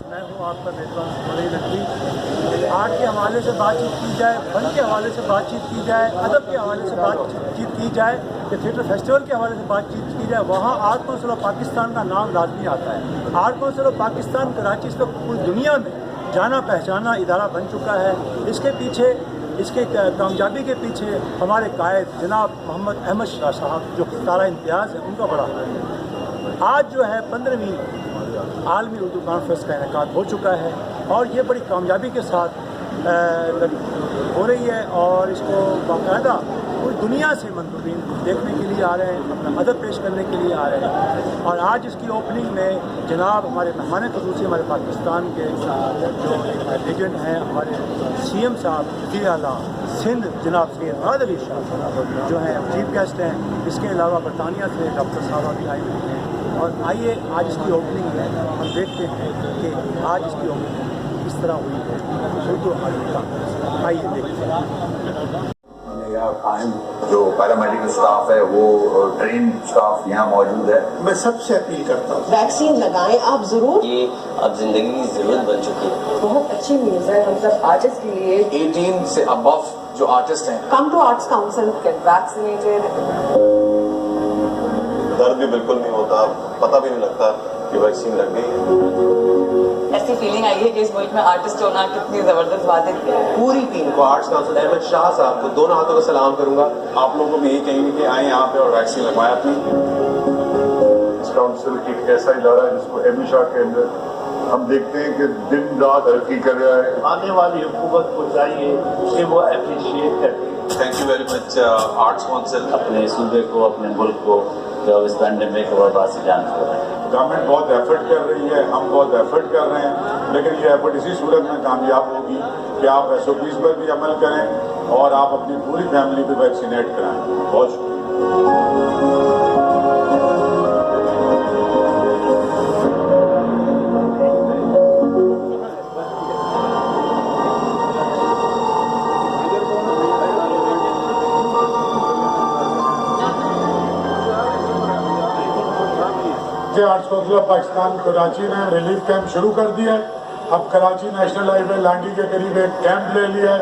मैं हूँ आपका मेज़बान सुनील नकवी। आर्ट के हवाले से बातचीत की जाए, फन के हवाले से बातचीत की जाए, अदब के हवाले से बातचीत की जाए या थिएटर फेस्टिवल के हवाले से बातचीत की जाए, वहाँ आर्ट काउंसिल ऑफ पाकिस्तान का नाम लाजमी आता है। Art council of Pakistan Karachi इस वक्त पूरी दुनिया में जाना पहचाना इदारा बन चुका है। इसके पीछे, इसके कामयाबी के पीछे हमारे कायद जनाब मोहम्मद अहमद शाह साहब जो तारा इम्तियाज़ है, उनका बड़ा हाथ है। आज जो है 15वीं आलमी उर्दू कॉन्फ्रेंस का इनेकाद हो चुका है और ये बड़ी कामयाबी के साथ हो रही है और इसको बाकायदा पूरी दुनिया से मंदूरीन देखने के लिए आ रहे हैं, अपना अदब पेश करने के लिए आ रहे हैं। और आज इसकी ओपनिंग में जनाब हमारे मेहमान ख़ुसूसी हमारे पाकिस्तान के जो लेजेंड हैं, हमारे CM साहब वज़ीर आला सिंध जनाब सैयद मुराद अली शाह जो हैं चीफ गेस्ट हैं। इसके अलावा बरतानिया से डॉक्टर साहबा भी आए हुए हैं। और आइए आज इसकी ओपनिंग में हम देखते हैं कि आज इसकी ओपनिंग किस तरह हुई है उर्दू आर्ट का। आइए देखते हैं। जो पैरामेडिकल स्टाफ है वो ट्रेन स्टाफ यहाँ मौजूद है। मैं सबसे अपील करता हूँ वैक्सीन लगाएं आप जरूर, ये अब जिंदगी की जरूरत बन चुकी है। बहुत अच्छी न्यूज़ है हम सब आर्टिस्ट के लिए। 18 से अबव जो आर्टिस्ट हैं, come to arts council, get vaccinated. दर्द भी बिल्कुल नहीं होता, पता भी नहीं लगता कि वैक्सीन लग गई है। ऐसी फीलिंग आई है कि इस मुल्क में आर्टिस्ट होना कितनी जबरदस्त बात है। पूरी टीम को, आर्ट्स काउंसिल अहमद शाह साहब को दोनों हाथों को सलाम करूंगा। आप लोगों को भी यही कहेंगे कि आए यहाँ पे और वैक्सीन लगवाएं अपनी। इस काउंसिल एक ऐसा इदारा है जिसको हमेशा के अंदर हम देखते हैं कि दिन रात तरक्की कर रहा है। आने वाली हुकूमत को चाहिए कि वो अप्रिशिएट करे। Thank you very much arts council. अपने सूबे को, अपने मुल्क को जो इस पैंडेमिक वबा से जान कर रहे हैं। गवर्नमेंट बहुत एफर्ट कर रही है, हम बहुत एफर्ट कर रहे हैं, लेकिन ये एफर्ट इसी सूरत में कामयाब होगी कि आप SOPs पर भी अमल करें और आप अपनी पूरी फैमिली को वैक्सीनेट कराएं। बहुत शुक्रिया। Arts council of Pakistan Karachi ने रिलीफ कैंप शुरू कर दिया है। अब कराची नेशनल हाईवे लांडी के करीब एक कैंप ले लिया है।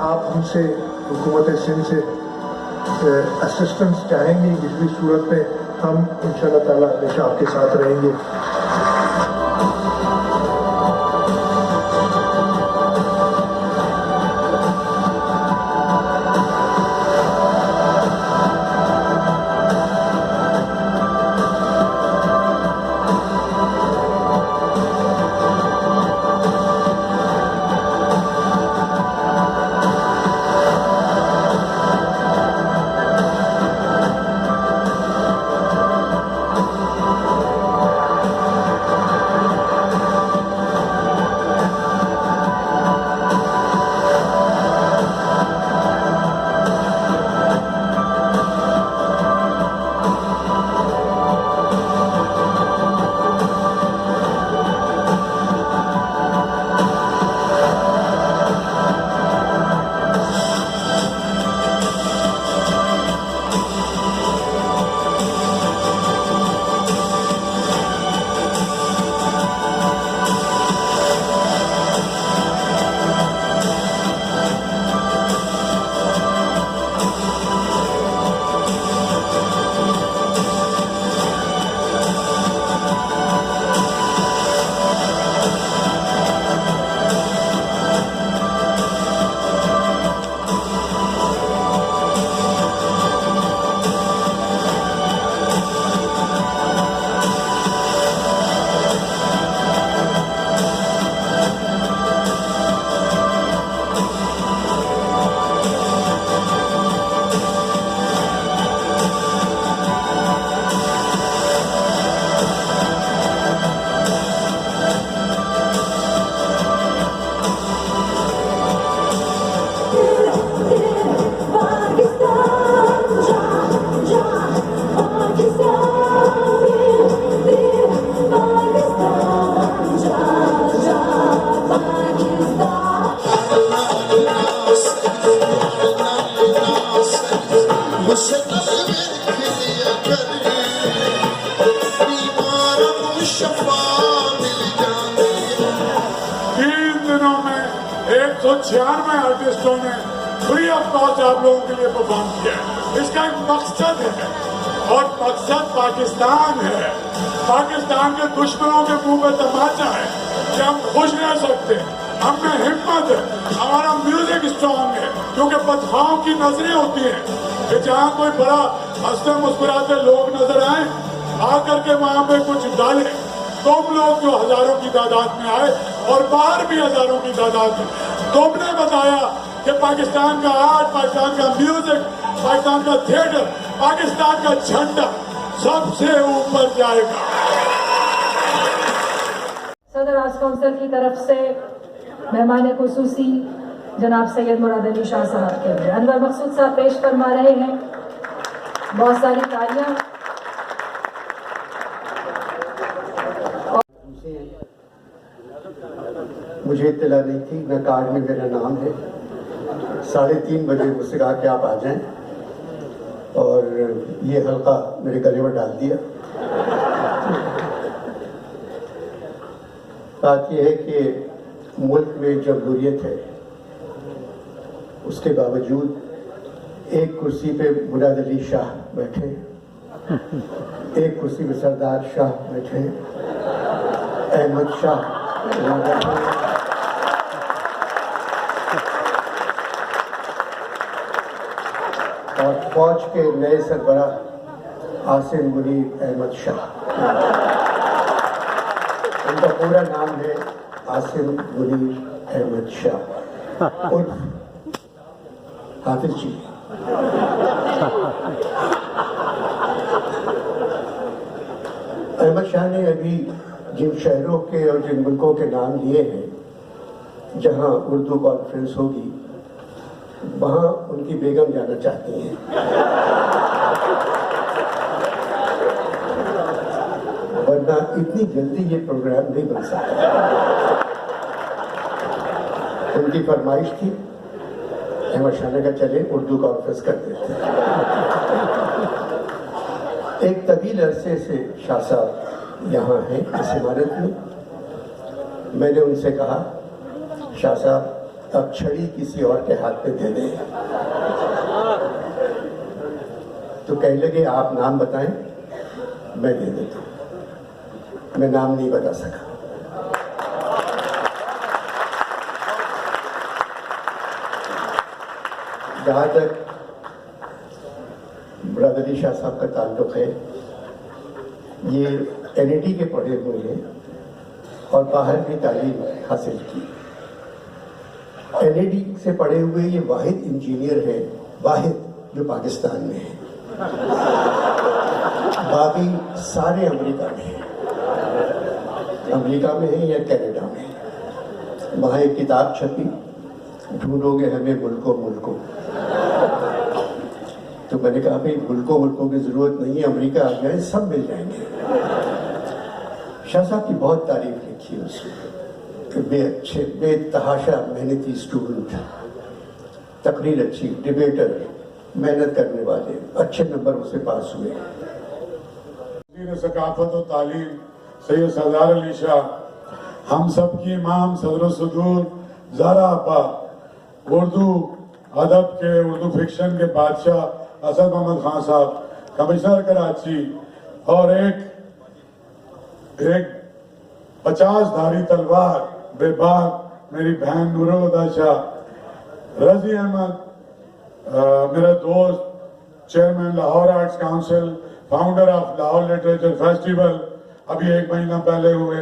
आप हमसे हुकूमत सिंध से असिस्टेंस चाहेंगे, जिस भी सूरत में हम इंशाअल्लाह ताला हमेशा आपके साथ रहेंगे। 96 आर्टिस्टों ने फ्री ऑफ कॉस्ट आप लोगों के लिए परफॉर्म किया है। इसका एक मकसद है और मकसद पाकिस्तान है। पाकिस्तान के दुश्मनों के मुंह पे तमाचा है कि हम खुश रह सकते हैं, हम में हिम्मत है, हमारा म्यूजिक स्ट्रॉन्ग है, क्योंकि बदखाओं की नजरें होती हैं कि जहाँ कोई बड़ा हंसते मुस्कुराते लोग नजर आए, आकर के वहाँ पे कुछ डाले। तुम लोग जो हजारों की तादाद में आए और बाहर भी हजारों की तादाद में, तुमने बताया कि पाकिस्तान का आर्ट, पाकिस्तान का म्यूजिक, पाकिस्तान का थिएटर, पाकिस्तान का झंडा सबसे ऊपर जाएगा। सदर राज कौंसिल की तरफ से मेहमान खुसूसी जनाब सैयद मुराद अली शाह साहब के लिए अनवर मकसूद साहब पेश फरमा रहे हैं। बहुत सारी तालियां। मुझे इत्तला नहीं थी, न कार्ड में मेरा नाम है। 3:30 बजे मुझसे कहा कि आप आ जाएं और ये हल्का मेरे गले में डाल दिया। बात यह है कि मुल्क में जमहूरियत है, उसके बावजूद एक कुर्सी पे मुराद अली शाह बैठे, एक कुर्सी पे सरदार शाह बैठे, अहमद शाह बैठे, और फौज के नए सरबराह आसिम मुनीर अहमद शाह। उनका पूरा नाम है आसिम मुनीर अहमद शाह उर्फ हाफिज जी। अहमद शाह ने अभी जिन शहरों के और जिन मुल्कों के नाम लिए हैं जहां उर्दू कॉन्फ्रेंस होगी, वहां उनकी बेगम जाना चाहती हैं। वरना इतनी जल्दी ये प्रोग्राम नहीं बन सकता। उनकी फरमाइश थी, अहमद शाह ने कहा चले उर्दू कॉन्फ्रेंस कर देते हैं। एक तवील अरसे से शाह साहब यहाँ हैं इस इमारत में। मैंने उनसे कहा, शाह साहब अब छड़ी किसी और के हाथ में दे दें। तो कहने लगे आप नाम बताएं, मैं दे देता हूं। मैं नाम नहीं बता सका। जहां तक मुराद अली शाह साहब का ताल्लुक है, ये NIT के पढ़े हुए हैं और बाहर भी तालीम हासिल की। NIT से पढ़े हुए ये वाहिद इंजीनियर है, वाहिद जो पाकिस्तान में है। बाकी सारे अमेरिका में हैं, अमेरिका में है या कनाडा में है। वहाँ एक किताब छपी, ढूंढोगे हमें मुल्कों मुल्कों। तो मैंने कहा भाई मुल्कों मुल्कों की जरूरत नहीं है, अमेरिका आ जाए सब मिल जाएंगे। शाह साहब की बहुत तारीफ लिखी है उसमें, अच्छे बेतहाशा मेहनती स्टूडेंट, तकरीर अच्छी, डिबेटर, मेहनत करने वाले, अच्छे नंबर उससे पास हुए। सकाफत और तालीम सैयद सरदार अली शाह, हम सब की इमाम सदर सदूर ज़ारा आपा, उर्दू अदब के, उर्दू फिक्शन के बादशाह असद मोहम्मद खान साहब, कमिश्नर कराची, और एक 50 धारी तलवार बेबाक मेरी बहन नूरुल शाह, रजी अहमद मेरा दोस्त, chairman Lahore arts council, founder of Lahore literature festival अभी 1 महीना पहले हुए,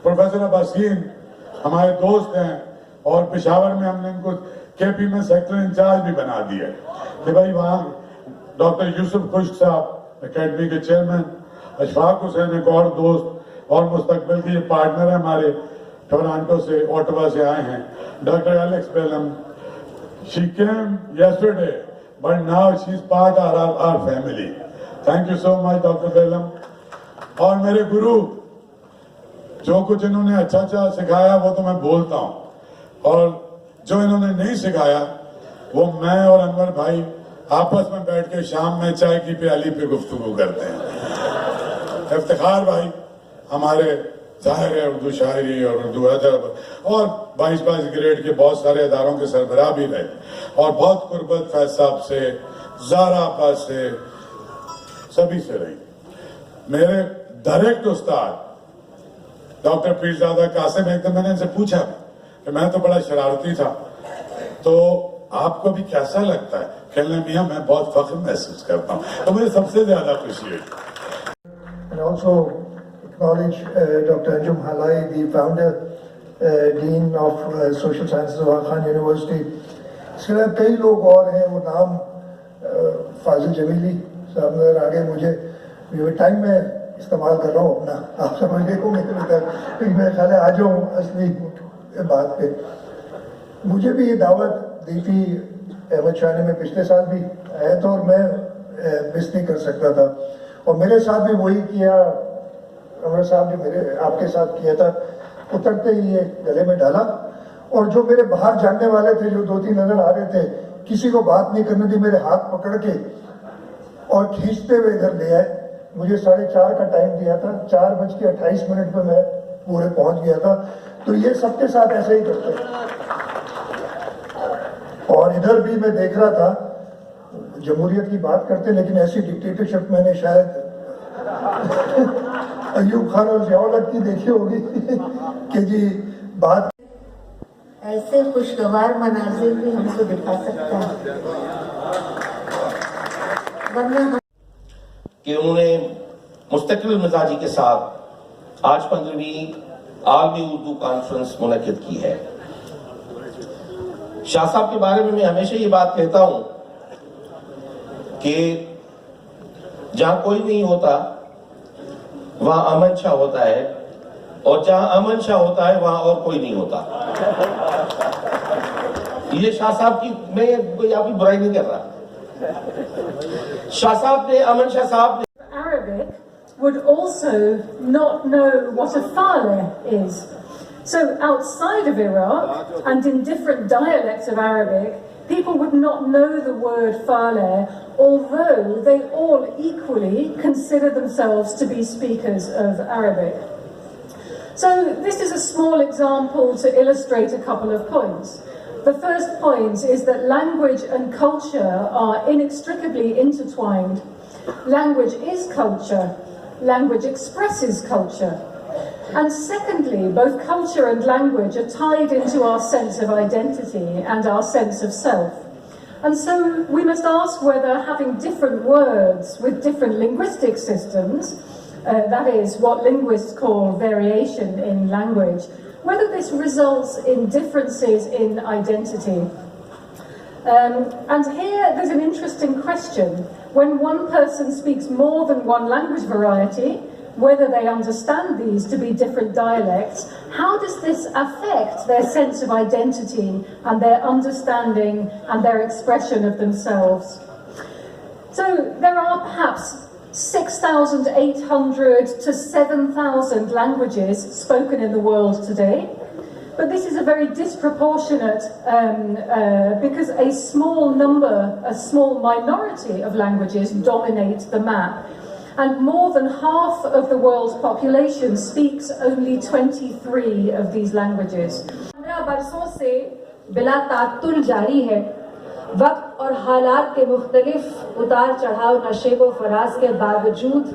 प्रोफेसर अब्बासीन हमारे दोस्त हैं, और पेशावर में हमने इनको KP में सेक्टर इंचार्ज भी बना दिया कि भाई वहाँ डॉक्टर यूसुफ खुश्क साहब अकेडमी के चेयरमैन, अशफाक हुसैन एक और दोस्त और मुस्तकबिल के ये पार्टनर है हमारे, टोरंटो से, ओटावा से आए हैं, doctor Alex Bellam. She came yesterday, but now she's part of our family. Thank you so much, Dr. Belam. और मेरे गुरु, जो कुछ इन्होंने अच्छा अच्छा सिखाया वो तो मैं बोलता हूँ, और जो इन्होंने नहीं सिखाया वो मैं और अनवर भाई आपस में बैठ के शाम में चाय की प्याली पे गुफ्तगू करते हैं। इफ्तिखार भाई हमारे ظاہر ہے اردو شاعری اور اردو ادب اور 22 گریڈ کے بہت سارے اداروں کے سربراہ بھی رہے اور بہت قربت فیض صاحب سے، زہرا آپا سے، سبھی سے رہی. میرے ڈائریکٹ استاد ڈاکٹر پیرزادہ قاسم، ایک دن میں نے ان سے پوچھا کہ میں تو بڑا شرارتی تھا، تو آپ کو بھی کیسا لگتا ہے؟ کہنے میاں میں بہت فخر محسوس کرتا ہوں. تو مجھے سب سے زیادہ خوشی ہوئی. And also acknowledge Dr. Anjum Halai, the founder, Dean of Social Sciences of Aga Khan University. اس کے علاوہ کئی لوگ اور ہیں، وہ نام فاضل جمیلی صاحب نظر آگے. مجھے ٹائم میں استعمال کر رہا ہوں اپنا، آپ سمجھ گئے ہوں گے تک، میرے خیال ہے آ جاؤں اصلی بات پہ. مجھے بھی یہ دعوت دی تھی احمد شاہ نے، میں پچھلے سال بھی آیا تھا اور میں مس نہیں کر سکتا تھا، اور میرے ساتھ بھی وہی کیا عمر صاحب نے میرے آپ کے ساتھ کیا تھا. اترتے ہی یہ گلے میں ڈالا، اور جو میرے باہر جاننے والے تھے، جو 2-3 نظر آ رہے تھے، کسی کو بات نہیں کرنے دی، میرے ہاتھ پکڑ کے اور کھینچتے ہوئے ادھر لے آئے. مجھے 4:30 کا ٹائم دیا تھا، 4:28 پہ میں پورے پہنچ گیا تھا. تو یہ سب کے ساتھ ایسے ہی کرتے ہیں. اور ادھر بھی میں دیکھ رہا تھا جمہوریت کی بات کرتے، لیکن ایسی ڈکٹیٹرشپ میں نے شاید ایوب خان اور ضیاء الحق کی دیکھی ہوگی کہ جی بات. ایسے خوشگوار مناظر بھی ہم کو دکھا سکتا ہے، ورنہ کہ انہوں نے مستقل مزاجی کے ساتھ آج 15ویں عالمی اردو کانفرنس منعقد کی ہے. شاہ صاحب کے بارے میں ہمیشہ یہ بات کہتا ہوں کہ جہاں کوئی نہیں ہوتا وہاں امن شاہ ہوتا ہے، اور جہاں امن شاہ ہوتا ہے وہاں اور کوئی نہیں ہوتا. یہ شاہ صاحب کی، میں کوئی آپ کی برائی نہیں کر رہا. شاہ صاحب نے، امن شاہ صاحب نے Arabic would also not know what a faleh is. So outside of Iraq and in different dialects of Arabic, people would not know the word faleh, although they all equally consider themselves to be speakers of Arabic. So this is a small example to illustrate a couple of points. The first point is that language and culture are inextricably intertwined. Language is culture. Language expresses culture. And secondly, both culture and language are tied into our sense of identity and our sense of self. And so we must ask whether having different words with different linguistic systems, that is what linguists call variation in language, whether this results in differences in identity. And here there's an interesting question. When one person speaks more than one language variety, whether they understand these to be different dialects, how does this affect their sense of identity and their understanding and their expression of themselves? So there are perhaps 6,800 to 7,000 languages spoken in the world today. But this is a very disproportionate, because a small minority of languages dominate the map. And more than half of the world's population speaks only 23 of these languages. 15 برسوں سے بلا تعطل جاری ہے. وقت اور حالات کے مختلف اتار چڑھاؤ، نشیب و فراز کے باوجود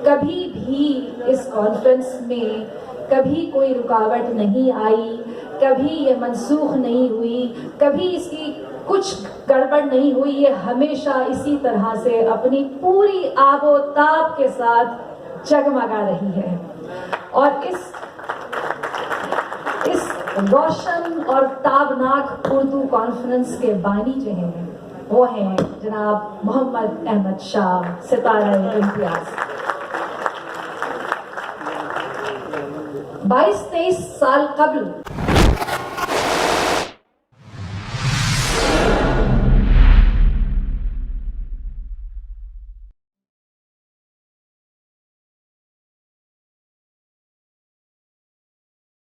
کبھی بھی اس کانفرنس میں کبھی کوئی رکاوٹ نہیں آئی، کبھی یہ منسوخ نہیں ہوئی، کبھی اس کی کچھ گڑبڑ نہیں ہوئی. یہ ہمیشہ اسی طرح سے اپنی پوری آب و تاب کے ساتھ جگمگا رہی ہے. اور اس روشن اور تابناک اردو کانفرنس کے بانی جو ہیں وہ ہیں جناب محمد احمد شاہ، ستارہ امتیاز. 22-23 سال قبل